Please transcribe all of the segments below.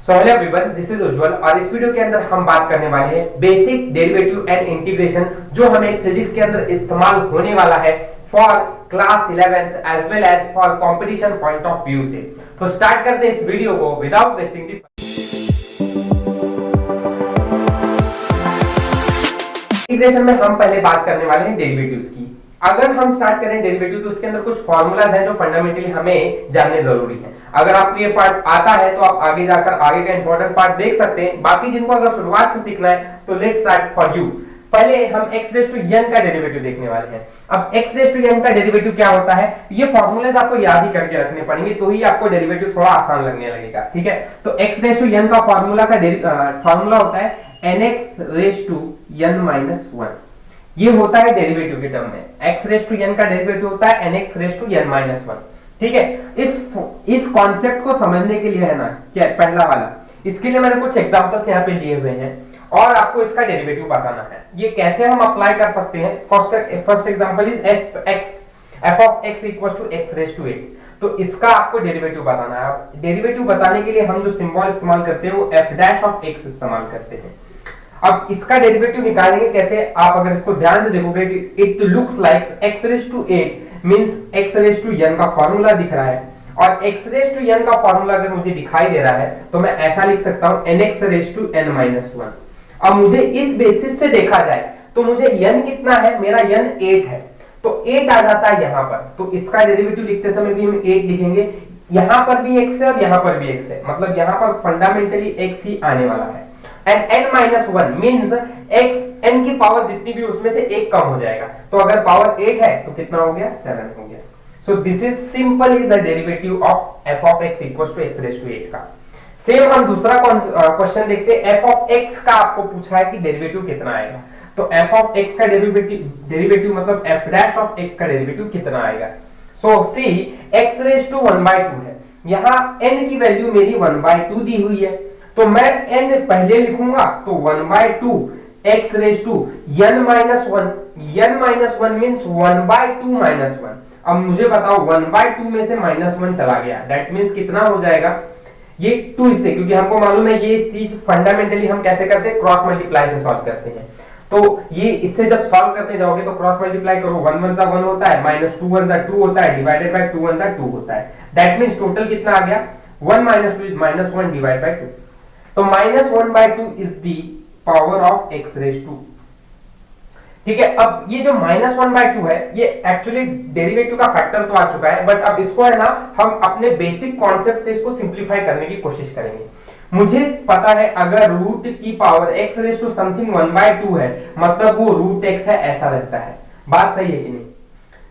So hello everyone, this is Ujjwal और इस video के अंदर हम बात करने वाले हैं बेसिक डेरिवेटिव एंड इंटीग्रेशन जो हमें फिजिक्स के अंदर इस्तेमाल होने वाला है for class 11th as well as for competition point of view से। तो स्टार्ट करते हैं इस वीडियो को विदाउट वेस्टिंग द इंटीग्रेशन में हम पहले बात करने वाले हैं डेरिवेटिव्स की। अगर हम स्टार्ट करें डेरिवेटिव तो उसके अंदर कुछ फॉर्मूलाज हैं जो फंडामेंटली हमें जानने जरूरी है। अगर आपको ये पार्ट आता है तो आप आगे जाकर आगे का इंपॉर्टेंट पार्ट देख सकते हैं। बाकी जिनको अगर शुरुआत से सीखना है तो लेट्स स्टार्ट फॉर यू। पहले हम x रेज़ टू n का डेरिवेटिव देखने वाले हैं। अब x रेज़ टू n का डेरिवेटिव क्या होता है, ये फॉर्मूलाज आपको याद ही करके रखने पड़ेंगे तो ही आपको डेरिवेटिव थोड़ा आसान लगने लगेगा। ठीक है, तो x रेज़ टू n का फॉर्मूला होता है nx रेज़ टू n - 1। ये होता है डेरिवेटिव के टर्म में। x रेज़ टू n का डेरिवेटिव होता है nx रेज़ टू n - 1। ठीक है, इस कॉन्सेप्ट को समझने के लिए है ना, क्या पहला वाला, इसके लिए मैंने कुछ एग्जांपल्स यहाँ पे लिए हुए हैं और आपको इसका डेरिवेटिव बताना है। ये कैसे हम अप्लाई कर सकते हैं। First example is f of x equals to x raised to 8। तो इसका आपको डेरिवेटिव बताना है। डेरिवेटिव बताने के लिए हम जो सिंबल इस्तेमाल करते हैं वो f' of x इस्तेमाल करते हैं। अब इसका डेरिवेटिव निकालेंगे कैसे, आप अगर इसको ध्यान से देखोगे कि it looks like x raised to 8 means x raised to n का फॉर्मूला दिख रहा है और x raised to n का फॉर्मूला अगर मुझे दिखाई दे रहा है तो मैं ऐसा लिख सकता हूं nx raised to n - 1। अब मुझे इस बेसिस से देखा जाए तो मुझे n कितना है, मेरा n 8 है तो 8 आ जाता है यहाँ पर। तो इसका डेरिवेटिव लिखते समय भी हम 8 लिखेंगे। यहाँ पर भी x है और यहाँ पर भी x है, मतलब यहाँ पर फंडामेंटली x ही आने वाला है। And n - 1 means x n की पावर जितनी भी उसमें से एक कम हो जाएगा। तो अगर पावर 8 है तो कितना हो गया, 7 हो गया। So this is simply the derivative of f of x equals to x rays to 8 का। सेम हम दूसरा क्वेश्चन देखते हैं। f of x का आपको पूछा है कि डेरिवेटिव कितना आएगा। तो f of x का डेरिवेटिव मतलब f' of x का डेरिवेटिव कितना आएगा। सो सी x रेज़ टू 1/2 है, यहाँ n की वैल्यू मेरी 1/2 दी हुई है तो मैं n पहले लिखूंगा तो 1/2 x raise to n - 1। n - 1 means 1/2 - 1। अब मुझे बताओ 1/2 में से -1 चला गया, दैट मींस कितना हो जाएगा, ये 2 इससे, क्योंकि हमको मालूम है ये चीज फंडामेंटली हम कैसे करते हैं, क्रॉस मल्टीप्लाई से सॉल्व करते हैं। तो ये इससे जब सॉल्व करते जाओगे तो क्रॉस मल्टीप्लाई करो, 1 1 सा 1 होता है, -2 1 सा 2 होता है, डिवाइडेड बाय 2 1 सा 2 होता है। दैट मींस टोटल कितना आ गया, 1 - 2 इज -1 डिवाइड बाय 2। तो -1/2 is the power of x rays to. ठीक है, अब ये जो -1/2 है ये एक्चुअली डेरिवेटिव का फैक्टर तो आ चुका है, बट अब इसको है ना हम अपने बेसिक कॉन्सेप्ट से इसको सिंप्लीफाई करने की कोशिश करेंगे। मुझे पता है अगर रूट की power x rays to something 1/2 है मतलब वो रूट x है, ऐसा रहता है। बात सही है कि नहीं।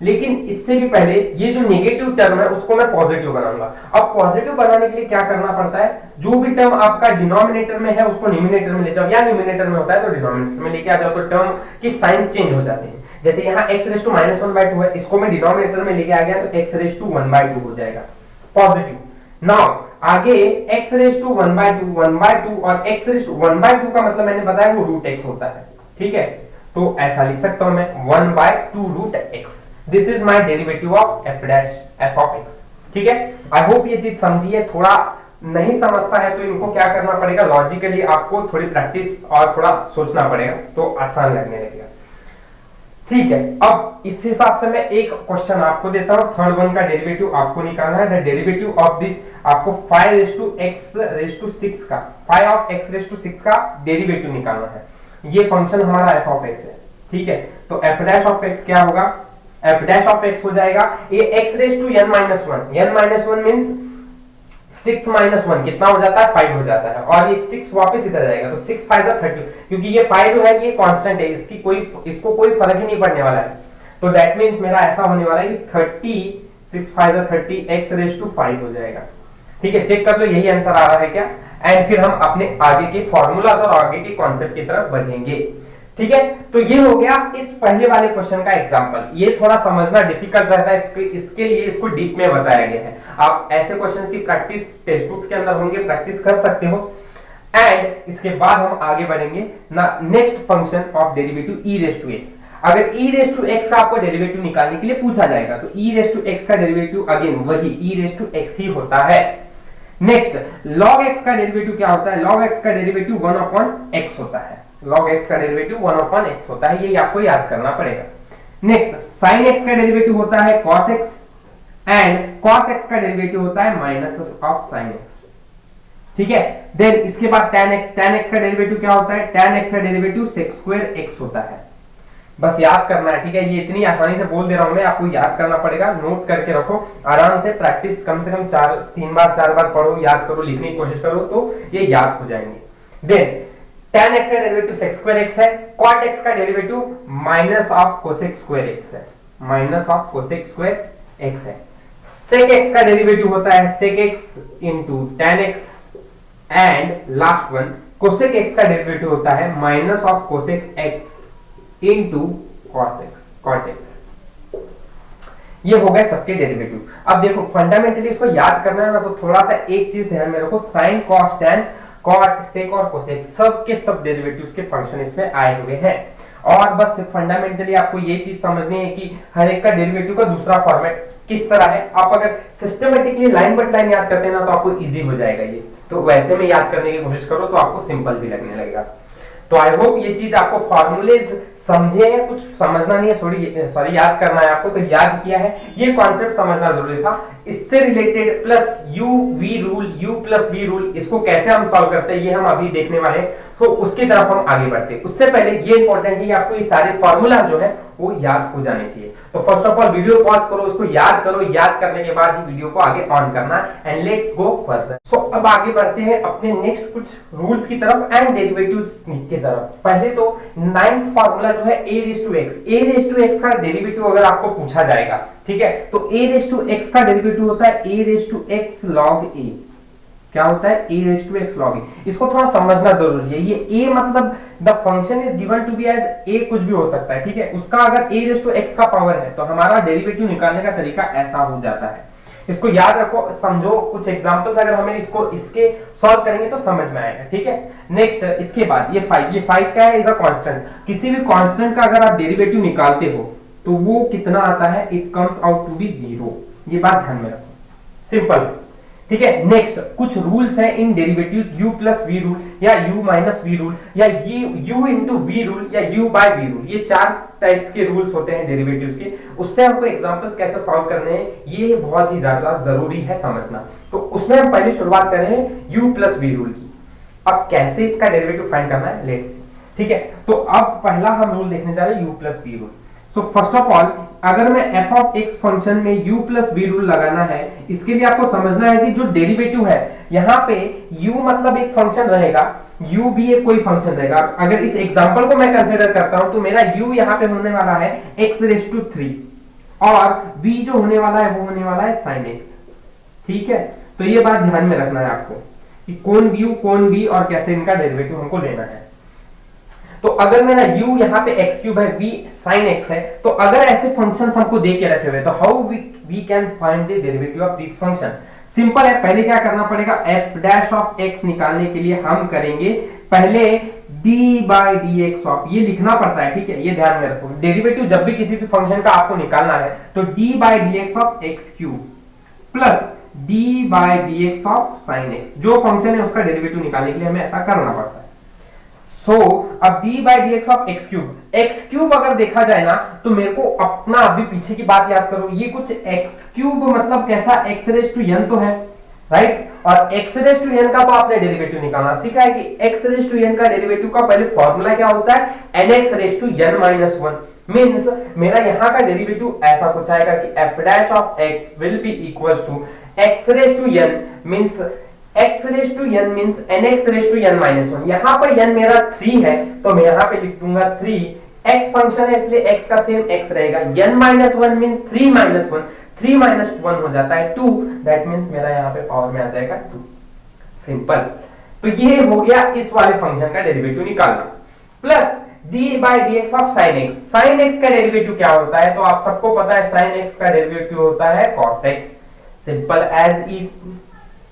लेकिन इससे भी पहले ये जो नेगेटिव टर्म है उसको मैं पॉजिटिव बनाऊंगा। अब पॉजिटिव बनाने के लिए क्या करना पड़ता है, जो भी टर्म आपका डिनोमिनेटर में है उसको न्यूमरेटर में ले जाओ, या न्यूमरेटर में होता है तो डिनोमिनेटर में लेके आ जाओ, तो टर्म की साइंस चेंज हो जाते हैं। जैसे यहाँ x रेज़ टू -1/2 है, इसको मैं डिनोमिनेटर में लेके आ गया तो x रेज़ टू 1/2 हो जाएगा पॉजिटिव। नाउ आगे x रेज़ टू 1/2 और x रेज़ टू 1/2 का मतलब मैंने बताया वो रूट x होता है। ठीक है, तो ऐसा लिख सकता हूं मैं 1/2 root x। This is my derivative of f of x। ठीक है, आई होप ये चीज समझिए। थोड़ा नहीं समझता है तो इनको क्या करना पड़ेगा, लॉजिकली आपको थोड़ी प्रैक्टिस और थोड़ा सोचना पड़ेगा तो आसान लगने लगेगा। ठीक है, अब इस हिसाब से मैं एक क्वेश्चन आपको देता हूं। थर्ड वन का डेरिवेटिव आपको निकालना है। द डेरिवेटिव ऑफ दिस आपको 5 raise to x rays to 6 का 5 ऑफ x रेज़ टू 6 का डेरिवेटिव निकालना है। ये फंक्शन हमारा f of x है। ठीक है, तो f' of x क्या होगा, f' of x हो जाएगा ये x raise to n - 1। n - 1 means 6 - 1 कितना हो जाता है, 5 हो जाता है और ये 6 वापस इधर जाएगा तो 6 5 30, क्योंकि ये 5 जो है ये कांस्टेंट है, इसको कोई फर्क ही नहीं पड़ने वाला है। तो दैट मींस मेरा ऐसा होने वाला है कि 30 6 5 30 x रेज़ टू 5 हो जाएगा। ठीक है, चेक कर लो यही आंसर आ रहा है क्या। एंड फिर हम अपने आगे के फॉर्मूला और आगे के कॉन्सेप्ट की तरफ बढ़ेंगे। ठीक है, तो ये हो गया इस पहले वाले क्वेश्चन का एग्जांपल। ये थोड़ा समझना डिफिकल्ट रहता है, इसके लिए इसको डीप में बताया गया है। आप ऐसे क्वेश्चंस की प्रैक्टिस टेक्स्ट बुक्स के अंदर होंगे, प्रैक्टिस कर सकते हो। एंड इसके बाद हम आगे बढ़ेंगे ना next function of derivative e raise to x। अगर e रेज़ टू x का आपको डेरिवेटिव निकालने के लिए पूछा जाएगा तो e रेज़ टू x का डेरिवेटिव अगेन वही e रेज़ टू x ही होता है। नेक्स्ट log x का डेरिवेटिव क्या होता है? log x का डेरिवेटिव 1/x होता है। log x का डेरिवेटिव 1/x होता है, ये आपको याद करना पड़ेगा। नेक्स्ट sin x का डेरिवेटिव होता है cos x and cos x का डेरिवेटिव होता है माइनस ऑफ sin x। ठीक है, देन इसके बाद tan x का डेरिवेटिव क्या होता है? tan x का डेरिवेटिव sec स्क्वायर x होता है। बस याद करना है, ठीक है। ये इतनी आसानी से बोल दे रहा हूं मैं, आपको याद करना पड़ेगा, नोट करके रखो आराम से, प्रैक्टिस कम से कम 3 बार पढ़ो, याद करो, लिखने की कोशिश करो तो ये याद हो जाएंगे। देन tan x का डेरिवेटिव sec स्क्वायर x है, cot x का derivative minus of cosec square x है, minus of cosec square x है। sec x का डेरिवेटिव होता है sec x into tan x and last one cosec x का derivative होता है minus of cosec x into cos x। ये हो गए सबके डेरिवेटिव। अब देखो फंडामेंटली इसको याद करना है ना, तो थोड़ा सा एक चीज ध्यान में रखो, sin cos tan cot sec और cosec सब के सब डेरिवेटिव्स के फंक्शन इसमें आए हुए हैं। और बस फंडामेंटली आपको ये चीज समझनी है कि हर एक का डेरिवेटिव का दूसरा फॉर्मेट किस तरह है। आप अगर सिस्टमेटिकली लाइन बाय लाइन याद करते हैं ना तो आपको इजी हो जाएगा ये, तो वैसे में याद करने की कोशिश करो तो आपको सिंपल भी लगने लगेगा। तो आई होप ये चीज आपको फॉर्मूलेज समझे, कुछ समझना नहीं है, सॉरी याद करना है आपको, तो याद किया है, ये कॉन्सेप्ट समझना जरूरी था। इससे related plus u plus v rule, इसको कैसे हम सॉल्व करते हैं ये हम अभी देखने वाले हैं, तो उसकी तरफ हम आगे बढ़ते हैं। उससे पहले ये इंपॉर्टेंट है कि आपको ये सारे फॉर्मूला जो है वो याद हो जाने चाहिए। तो first of all video pause करो, इसको याद करो, याद करने के बाद ही वीडियो को आगे ऑन करना एंड लेट्स गो फर्दर। सो अब आगे बढ़ते हैं अपने नेक्स्ट कुछ रूल्स की तरफ एंड डेरिवेटिव्स की तरफ। पहले तो 9th फार्मूला जो है a रेज़ टू x का डेरिवेटिव अगर आपको पूछा जाएगा, ठीक है, तो a रेज़ टू x का डेरिवेटिव होता है a raise to x log a। क्या होता है? a raise to x log a। इसको थोड़ा समझना जरूरी है। ये a मतलब the function is given to be as a, कुछ भी हो सकता है, ठीक है। उसका अगर a रेज़ टू x का पावर है तो हमारा डेरिवेटिव निकालने का तरीका ऐसा हो जाता है। इसको याद रखो, समझो, कुछ एग्जांपल्स अगर हमें इसके सॉल्व करेंगे तो समझ में आएगा, ठीक है। नेक्स्ट इसके बाद ये 5 क्या है? Is a constant. किसी भी कांस्टेंट का अगर आप डेरिवेटिव निकालते हो तो वो कितना आता है? It comes out to be 0। ये बात ध्यान में रखो, सिंपल, ठीक है। नेक्स्ट कुछ रूल्स है इन derivatives, u plus v rule या u माइनस v रूल या u इंटू v रूल या u बाय v रूल, ये 4 टाइप्स के रूल्स होते हैं डेरिवेटिव्स के। उससे हमको एग्जांपल्स कैसे सॉल्व करने हैं ये बहुत ही ज्यादा जरूरी है समझना। तो उसमें हम पहले शुरुआत कर रहे हैं u प्लस v रूल की। अब कैसे इसका डेरिवेटिव फाइंड करना है, लेट्स सी, ठीक है। तो अब पहला हम रूल देखने जा रहे हैं u plus v rule. So first of all अगर मैं f ऑफ x फंक्शन में u प्लस v रूल लगाना है, इसके लिए आपको समझना है कि जो डेरिवेटिव है यहाँ पे u मतलब एक फंक्शन रहेगा, u भी एक कोई फंक्शन रहेगा। अगर इस एग्जांपल को मैं कंसीडर करता हूं तो मेरा u यहाँ पे होने वाला है x रेज़ टू 3 और v जो होने वाला है वो होने वाला है sin x, ठीक है। तो ये बात ध्यान में रखना है आपको कि कौन u कौन v और कैसे इनका डेरिवेटिव हमको लेना है। तो अगर मेरा u यहाँ पे x क्यूब है, v sin x है, तो अगर ऐसे फंक्शंस हमको दे के रखे हुए तो how we can find the derivative of this function? Simple है, पहले क्या करना पड़ेगा? f डैश ऑफ x निकालने के लिए हम करेंगे पहले d बाई dx ऑफ, ये लिखना पड़ता है, ठीक है, ये ध्यान में रखो। डेरिवेटिव जब भी किसी भी फंक्शन का आपको निकालना है तो d by dx of x cube plus d by dx of sin x, जो फंक्शन है उसका डेरिवेटिव निकालने के लिए हमें ऐसा करना पड़ता है। सो अब d by dx of x cube अगर देखा जाए ना तो मेरे को अपना अभी पीछे की बात याद करो, ये कुछ x क्यूब मतलब कैसा? x रेज़ टू n तो है, राइट, और x रेज़ टू n का तो आपने डेरिवेटिव निकालना सीखा है कि x रेज़ टू n का डेरिवेटिव का पहले फॉर्मूला क्या होता है? nx raise to n minus 1। Means मेरा यहाँ का डेरिवेटिव ऐसा कुछ आएगा कि f dash of x will be equals to x raise to n means x raise to n means nx raise to n minus 1। यहाँ पर n मेरा 3 है तो मैं यहाँ पे लिख दूंगा 3, x फंक्शन है इसलिए x का सेम x रहेगा, n minus 1 means 3 minus 1, 3 minus 1 हो जाता है 2, दैट मींस मेरा यहाँ पे पावर में आ जाएगा 2। सिंपल। तो ये हो गया इस वाले फंक्शन का डेरिवेटिव निकालना। Plus d by dx of sin x। sin x का डेरिवेटिव क्या होता है? तो आप सबको पता है sin x का डेरिवेटिव होता है cos x, simple as it,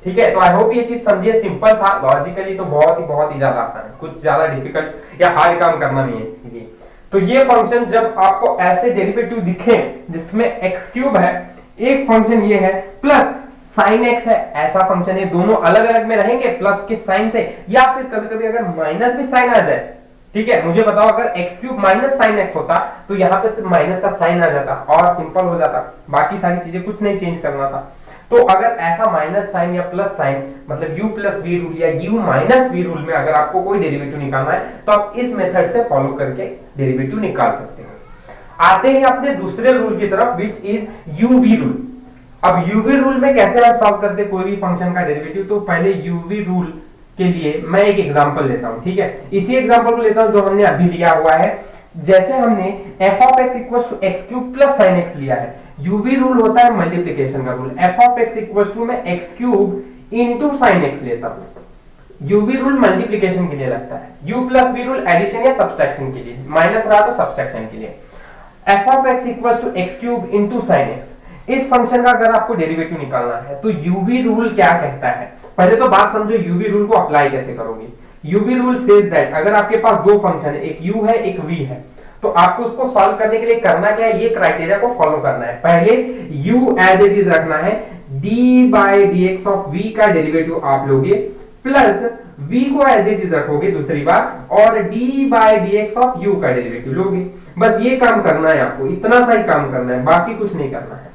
ठीक है। तो आई होप ये चीज समझिए, सिंपल था, लॉजिकली तो बहुत ही ज्यादा आसान है, कुछ ज्यादा डिफिकल्ट या हार्ड काम करना नहीं है इसके लिए। तो ये फंक्शन जब आपको ऐसे डेरिवेटिव दिखे जिसमें x क्यूब है, एक फंक्शन ये है, प्लस साइन एक्स है, ऐसा फंक्शन है, दोनों अलग अलग में रहेंगे प्लस के साइन से, या फिर कभी कभी अगर माइनस भी साइन आ जाए, ठीक है, मुझे बताओ अगर x cube minus sine x होता तो यहाँ पे सिर्फ माइनस का साइन आ जाता और सिंपल हो जाता, बाकी सारी चीजें कुछ नहीं चेंज करना था। तो अगर ऐसा माइनस साइन या प्लस साइन मतलब u प्लस वी रूल या u माइनस वी रूल में अगर आपको कोई डेरिवेटिव निकालना है तो आप इस मेथड से फॉलो करके डेरिवेटिव निकाल सकते हो। आते हैं अपने दूसरे रूल की तरफ विच इज यूवी रूल। अब यूवी रूल में कैसे आप सॉल्व करते कोई भी फंक्शन का डेरिवेटिव, तो पहले यूवी रूल के लिए मैं एक एग्जांपल लेता हूं, ठीक है, इसी एग्जांपल को लेता हूं जो हमने अभी लिया हुआ है। जैसे हमने f of x equal to x cube plus sine x लिया है, यूवी रूल होता है मल्टीप्लिकेशन का rule, f of x equal to मैं x cube into sine x लेता हूं। यूवी रूल मल्टीप्लिकेशन के लिए लगता है, u plus v rule addition या सब्सट्रैक्शन के लिए, माइनस रहा तो सब्सट्रैक्शन के लिए। f of x equal to x cube into sine x, इस फंक्शन का अगर आपको डेरिवेटिव निकालना है तो यूवी रूल क्या कहता है, पहले तो बात समझो यूवी रूल को अप्लाई कैसे करोगे। यूवी रूल सेज दैट अगर आपके पास दो फंक्शन है, एक u है एक v है, तो आपको उसको सॉल्व करने के लिए करना क्या है, ये क्राइटेरिया को फॉलो करना है। पहले u एज इट इज रखना है, d by dx of v का डेरिवेटिव आप लोगे प्लस v को एज इट इज रखोगे दूसरी बार और d by dx of u का डेरिवेटिव लोगे। बस ये काम करना है आपको, इतना सा ही काम करना है, बाकी कुछ नहीं करना है,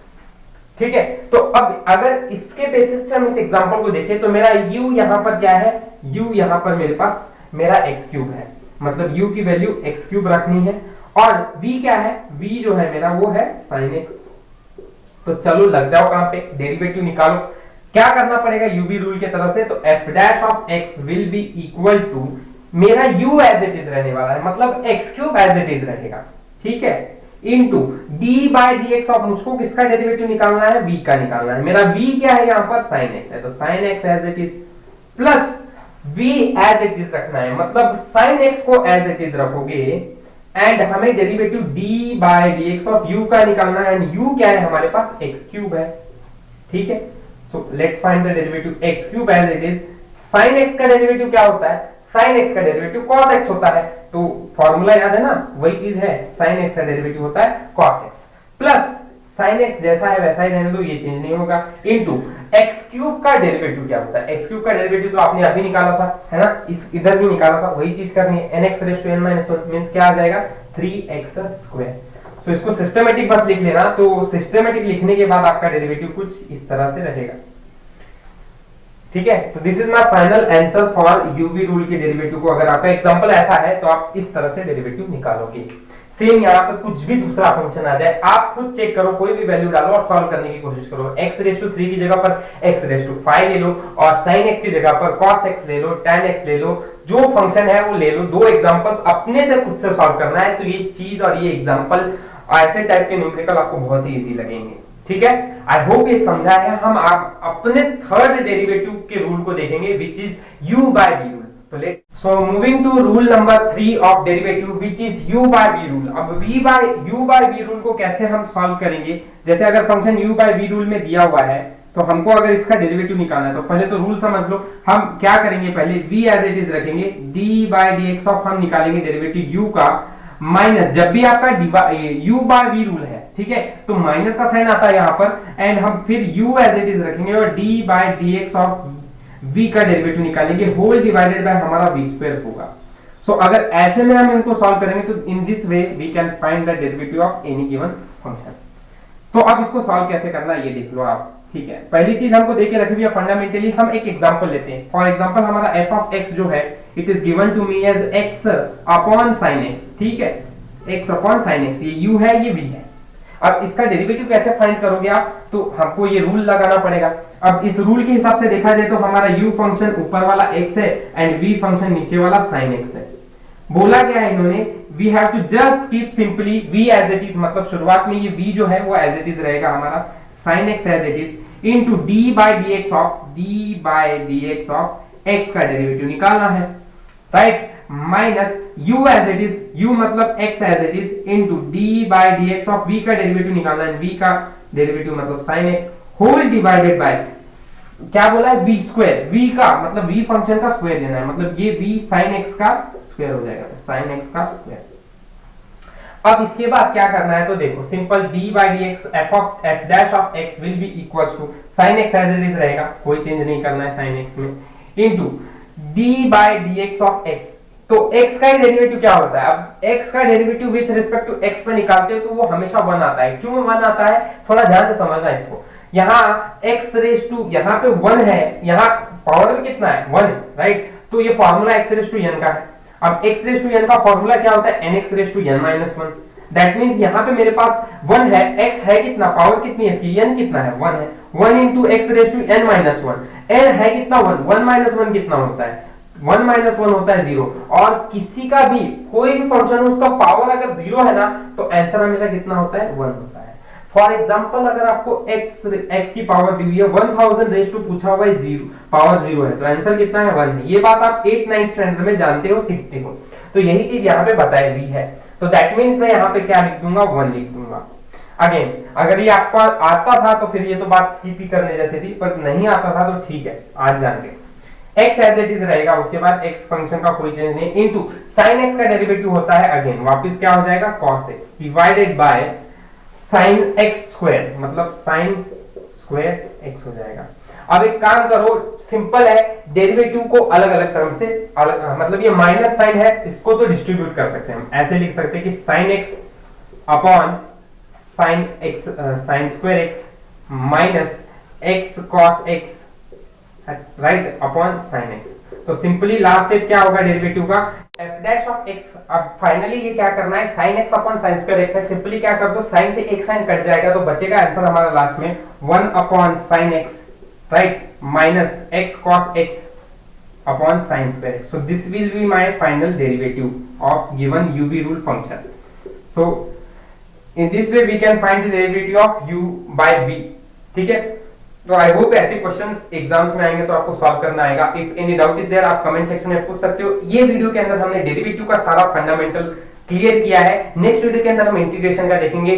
ठीक है। तो अब अगर इसके बेसिस से हम इस एग्जांपल को देखें तो मेरा u यहां पर क्या है, u यहां पर मेरे पास मेरा x क्यूब है, मतलब u की वैल्यू x क्यूब रखनी है और v क्या है, v जो है मेरा वो है sin x। तो चलो लग जाओ कहां पे, डेरिवेटिव निकालो। क्या करना पड़ेगा यूवी रूल की तरफ से, तो f dash of x will be equal to मेरा u एज इट इज रहने वाला है, मतलब x cube as it is रहेगा, ठीक है, into d by dx of, मुझको किसका डेरिवेटिव निकालना है, v का निकालना है। मेरा v क्या है यहाँ पर sin x है, तो sin x as it is plus v as it is रखना है, मतलब sin x को एज इट इज रखोगे एंड हमें derivative d by dx of u का निकालना है एंड u क्या है हमारे पास x क्यूब है, ठीक है। So let's find the derivative x cube as it is. sin x का डेरिवेटिव क्या होता है, sin x का डेरिवेटिव cos x होता है, तो फॉर्मूला याद है ना, वही चीज है, sin x का डेरिवेटिव होता है cos x plus sin x जैसा है वैसा ही रहने दो, ये चेंज नहीं होगा, इनटू x क्यूब का डेरिवेटिव क्या होता है, x क्यूब का डेरिवेटिव तो आपने अभी निकाला था, है ना, इस इधर भी निकाला था, वही चीज करनी है, nx raise to n minus 1 means क्या आ जाएगा 3x स्क्वायर। तो इसको सिस्टमैटिक बस लिख लेना, तो सिस्टमैटिक लिखने के बाद आपका डेरिवेटिव कुछ इस तरह से रहेगा, ठीक है। तो this is my final answer for UV rule के डेरिवेटिव को। अगर आपका एग्जांपल ऐसा है तो आप इस तरह से डेरिवेटिव निकालोगे। सेम यहाँ पर कुछ भी दूसरा फंक्शन आ जाए, आप खुद चेक करो, कोई भी वैल्यू डालो और सॉल्व करने की कोशिश करो। x रेज़ टू 3 की जगह पर x रेज़ टू 5 ले लो और sin x की जगह पर cos x ले लो, tan x ले लो, जो फंक्शन है वो ले लो। दो एग्जांपल्स अपने से खुद से सॉल्व करना है, तो ये चीज और ये एग्जांपल ऐसे टाइप के न्यूमेरिकल आपको बहुत ही इजी लगेंगे, ठीक है। आई होप ये समझा है। हम आप अपने थर्ड डेरिवेटिव के रूल को देखेंगे which is u by v rule. तो let's moving to rule number 3 of derivative which is u by v rule. अब u बाय v रूल को कैसे हम सॉल्व करेंगे, जैसे अगर function u by v rule में दिया हुआ है तो हमको अगर इसका डेरिवेटिव निकालना है तो पहले तो रूल समझ लो। हम क्या करेंगे, पहले v एज इट इज रखेंगे, d बाय dx ऑफ हम निकालेंगे डेरिवेटिव u का, माइनस जब भी आपका u बाय v रूल है, ठीक है, तो माइनस का साइन आता है यहाँ पर एंड हम फिर u एज इट इज रखेंगे और d by dx of v का डेरिवेटिव निकालेंगे, होल डिवाइडेड बाय हमारा v स्क्वायर होगा। सो अगर ऐसे में हम इनको सॉल्व करेंगे तो in this way we can find the derivative of any given function. तो अब इसको सॉल्व कैसे करना है ये देख लो आप, ठीक है। पहली चीज हमको देके रखी हुई है फंडामेंटली, हम एक एग्जांपल लेते हैं। फॉर एग्जांपल हमारा f ऑफ x जो है it is given to me as x upon sin x, ठीक है, x अपॉन sin x, ये u है ये v है। अब इसका डेरिवेटिव कैसे फाइंड करोगे आप, तो हमको ये रूल लगाना पड़ेगा। अब इस रूल के हिसाब से देखा जाए तो हमारा u फंक्शन ऊपर वाला x है एंड v फंक्शन नीचे वाला sin x है। बोला क्या है इन्होंने, we have to just keep simply v as it is, मतलब शुरुआत में ये v जो है वो एज इट इज रहेगा हमारा, sin x as it is into d by dx of x का डेरिवेटिव निकालना है, right, minus u as it is, u मतलब x as it is into d by dx of v का derivative निकालना है, v का derivative मतलब sin x whole divided by क्या बोला है v स्क्वायर, v का मतलब v फंक्शन का स्क्वायर लेना है, मतलब ये v sin x का स्क्वायर हो जाएगा, तो sin x का स्क्वायर। अब इसके बाद क्या करना है, तो देखो simple d by d x f dash of x will be equal to sine x as it is रहेगा, कोई चेंज नहीं करना है साइन एक्स में, into d by d x of x. तो x का डेरिवेटिव क्या होता है, अब x का derivative with respect to x पे निकालते हो तो वो हमेशा 1 आता है। क्यों 1 आता है, थोड़ा ध्यान से समझना इसको। यहाँ x रेज टू यहाँ पे 1 है, यहाँ पावर में कितना है 1, राइट। तो ये formula x raise to n का है। अब x रेज टू n का फॉर्मूला क्या होता है, nx raise to n minus 1। That means यहाँ पे मेरे पास 1 है, x है कितना, पावर कितनी है इसकी, n कितना है 1 है, 1 into x raise to n minus 1। n है कितना 1, 1 माइनस 1 कितना होता है, 1 माइनस 1 होता है 0। और किसी का भी कोई भी फंक्शन हो उसका पावर अगर 0 है ना तो आंसर हमेशा कितना होता है 1 होता है। फॉर एग्जांपल अगर आपको x की पावर दी हुई है 1000 रेज टू पूछा हुआ है 0, पावर 0 है तो आंसर कितना है 1 है। ये बात आप 8 9 स्टैंडर्ड में जानते हो, सीखते हो। तो यही चीज यहाँ पे बताई हुई है। तो दैट मींस मैं यहाँ पे क्या लिख दूंगा 1 लिख दूंगा। अगेन अगर ये आपको आता था तो फिर ये तो बात स्किप ही करने जैसी थी, पर नहीं आता था तो ठीक है, आज जान के x एज इट इज रहेगा, उसके बाद x फंक्शन का कोई चेंज नहीं, इनटू sin x का डेरिवेटिव होता है अगेन वापस क्या हो जाएगा cos x divided by sin x square, मतलब sin स्क्वायर x हो जाएगा। अब एक काम करो, सिंपल है, डेरिवेटिव को अलग अलग टर्म से अलग, मतलब ये माइनस साइन है, इसको तो डिस्ट्रीब्यूट कर सकते हैं हम, ऐसे लिख सकते हैं कि sin x upon sin square x minus x cos x right upon sine x. तो सिंपली लास्ट स्टेप क्या होगा डेरिवेटिव का, एफ डैश ऑफ एक्स। अब फाइनली ये क्या करना है, sine x upon sine square x है, सिंपली क्या कर दो साइन से एक साइन कट जाएगा तो बचेगा आंसर हमारा लास्ट में 1 upon sine x right minus x cos x upon sine square x. So this will be my final derivative of given UV rule function. So in this way we can find the derivative of u by v, ठीक है। तो I hope ऐसे questions exams में आएंगे तो आपको solve करना आएगा। If any doubt is there आप कमेंट सेक्शन में पूछ सकते हो। ये वीडियो के अंदर हमने डेरिवेटिव का सारा फंडामेंटल क्लियर किया है। नेक्स्ट वीडियो के अंदर हम इंटीग्रेशन का देखेंगे।